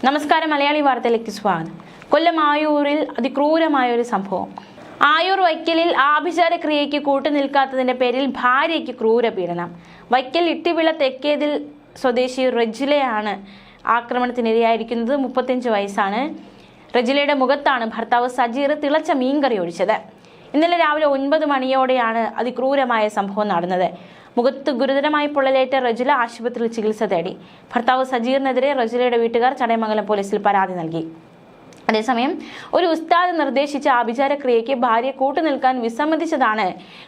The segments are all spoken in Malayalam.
നമസ്കാരം മലയാളി വാർത്തയിലേക്ക് സ്വാഗതം. കൊല്ലം ആയൂരിൽ അതിക്രൂരമായ ഒരു സംഭവം. ആയൂർ വൈക്കലിൽ ആഭിചാര ക്രിയയ്ക്ക് കൂട്ടുനിൽക്കാത്തതിന്റെ പേരിൽ ഭാര്യയ്ക്ക് ക്രൂരപീഡനം. വൈക്കൽ ഇട്ടിവിള തെക്കേതിൽ സ്വദേശി റജിലയാണ് ആക്രമണത്തിനിരയായിരിക്കുന്നത്. 35 വയസ്സാണ്. റജിലയുടെ മുഖത്താണ് ഭർത്താവ് സജീർ തിളച്ച മീൻകറി ഒഴിച്ചത്. ഇന്നലെ രാവിലെ 9 മണിയോടെയാണ് അതിക്രൂരമായ സംഭവം നടന്നത്. മുഖത്ത് ഗുരുതരമായി പൊള്ളലേറ്റ റജില ആശുപത്രിയിൽ ചികിത്സ തേടി. ഭർത്താവ് സജീറിനെതിരെ റജിലയുടെ വീട്ടുകാർ ചടയമംഗലം പോലീസിൽ പരാതി നൽകി. അതേസമയം ഒരു ഉസ്താദ് നിർദ്ദേശിച്ച ആഭിചാര ക്രിയയ്ക്ക് ഭാര്യ കൂട്ടുനിൽക്കാൻ വിസമ്മതിച്ചതാണ്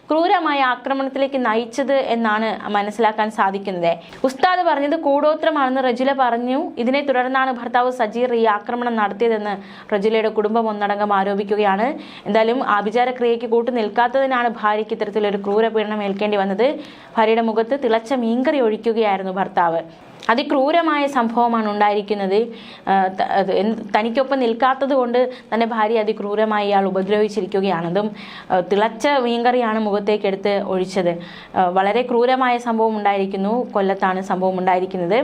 ക്രൂരമായ ആക്രമണത്തിലേക്ക് നയിച്ചത് എന്നാണ് മനസ്സിലാക്കാൻ സാധിക്കുന്നത്. ഉസ്താദ് പറഞ്ഞത് കൂടോത്രമാണെന്ന് റജില പറഞ്ഞു. ഇതിനെ തുടർന്നാണ് ഭർത്താവ് സജീർ ഈ ആക്രമണം നടത്തിയതെന്ന് റജിലയുടെ കുടുംബം ഒന്നടങ്കം ആരോപിക്കുകയാണ്. എന്തായാലും ആഭിചാര ക്രിയയ്ക്ക് കൂട്ടുനിൽക്കാത്തതിനാണ് ഭാര്യയ്ക്ക് ഇത്തരത്തിലൊരു ക്രൂരപീഡനം ഏൽക്കേണ്ടി വന്നത്. ഭാര്യയുടെ മുഖത്ത് തിളച്ച മീൻകറി ഒഴിക്കുകയായിരുന്നു ഭർത്താവ്. അതിക്രൂരമായ സംഭവമാണ് ഉണ്ടായിരിക്കുന്നത്. തനിക്കൊപ്പം നിൽക്കാത്തത് കൊണ്ട് തൻ്റെ ഭാര്യ അതിക്രൂരമായി ഇയാൾ ഉപദ്രവിച്ചിരിക്കുകയാണ്. അതും തിളച്ച മീൻകറിയാണ് മുഖത്തേക്ക് എടുത്ത് ഒഴിച്ചത്. വളരെ ക്രൂരമായ സംഭവം ഉണ്ടായിരിക്കുന്നു. കൊല്ലത്താണ് സംഭവം ഉണ്ടായിരിക്കുന്നത്.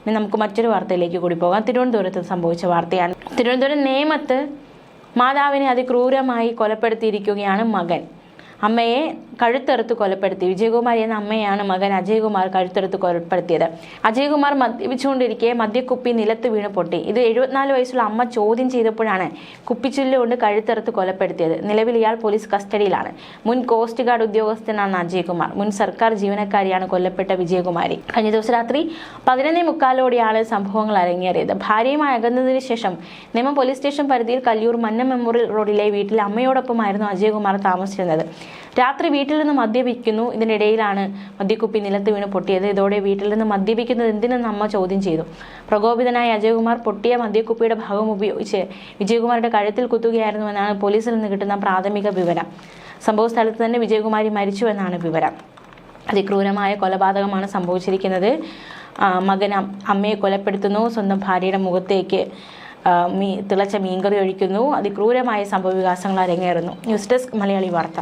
ഇനി നമുക്ക് മറ്റൊരു വാർത്തയിലേക്ക് കൂടി പോകാം. തിരുവനന്തപുരത്ത് സംഭവിച്ച വാർത്തയാണ്. തിരുവനന്തപുരം നേമത്ത് മാതാവിനെ അതിക്രൂരമായി കൊലപ്പെടുത്തിയിരിക്കുകയാണ് മകൻ. അമ്മയെ കഴുത്തെറുത്ത് കൊലപ്പെടുത്തി. വിജയകുമാരി എന്ന അമ്മയാണ് മകൻ അജയ്കുമാർ കഴുത്തെറുത്ത് കൊലപ്പെടുത്തിയത്. അജയ്കുമാർ മദ്യപിച്ചുകൊണ്ടിരിക്കെ മദ്യക്കുപ്പി നിലത്ത് വീണ് പൊട്ടി. ഇത് 74 വയസ്സുള്ള അമ്മ ചോദ്യം ചെയ്തപ്പോഴാണ് കുപ്പിച്ചില്ല് കൊണ്ട് കഴുത്തെറുത്ത് കൊലപ്പെടുത്തിയത്. നിലവിൽ ഇയാൾ പോലീസ് കസ്റ്റഡിയിലാണ്. മുൻ കോസ്റ്റ് ഗാർഡ് ഉദ്യോഗസ്ഥനാണ് അജയ്കുമാർ. മുൻ സർക്കാർ ജീവനക്കാരിയാണ് കൊല്ലപ്പെട്ട വിജയകുമാരി. കഴിഞ്ഞ ദിവസം രാത്രി 11:45 സംഭവങ്ങൾ അരങ്ങേറിയത്. ഭാര്യയുമായി അകന്നതിന് ശേഷം നേമം പോലീസ് സ്റ്റേഷൻ പരിധിയിൽ കല്ലിയൂർ മന്നം മെമ്മോറിയൽ റോഡിലെ വീട്ടിൽ അമ്മയോടൊപ്പമായിരുന്നു അജയ്കുമാർ താമസിച്ചിരുന്നത്. രാത്രി വീട്ടിൽ നിന്ന് മദ്യപിക്കുന്നു. ഇതിനിടയിലാണ് മദ്യക്കുപ്പി നിലത്ത് വീണ് പൊട്ടിയത്. ഇതോടെ വീട്ടിൽ നിന്ന് മദ്യപിക്കുന്നത് എന്തിനെന്ന് അമ്മ ചോദ്യം ചെയ്തു. പ്രകോപിതനായ അജയ്കുമാർ പൊട്ടിയ മദ്യക്കുപ്പിയുടെ ഭാഗം ഉപയോഗിച്ച് വിജയകുമാരുടെ കഴുത്തിൽ കുത്തുകയായിരുന്നുവെന്നാണ് പോലീസിൽ നിന്ന് കിട്ടുന്ന പ്രാഥമിക വിവരം. സംഭവ സ്ഥലത്ത് തന്നെ വിജയകുമാരി മരിച്ചുവെന്നാണ് വിവരം. അതിക്രൂരമായ കൊലപാതകമാണ് സംഭവിച്ചിരിക്കുന്നത്. മകൻ അമ്മയെ കൊലപ്പെടുത്തുന്നു. സ്വന്തം ഭാര്യയുടെ മുഖത്തേക്ക് തിളച്ച മീൻകറി ഒഴിക്കുന്നു. അതിക്രൂരമായ സംഭവ വികാസങ്ങൾ അരങ്ങേറുന്നു. ന്യൂസ് ഡെസ്ക് മലയാളി വാർത്ത.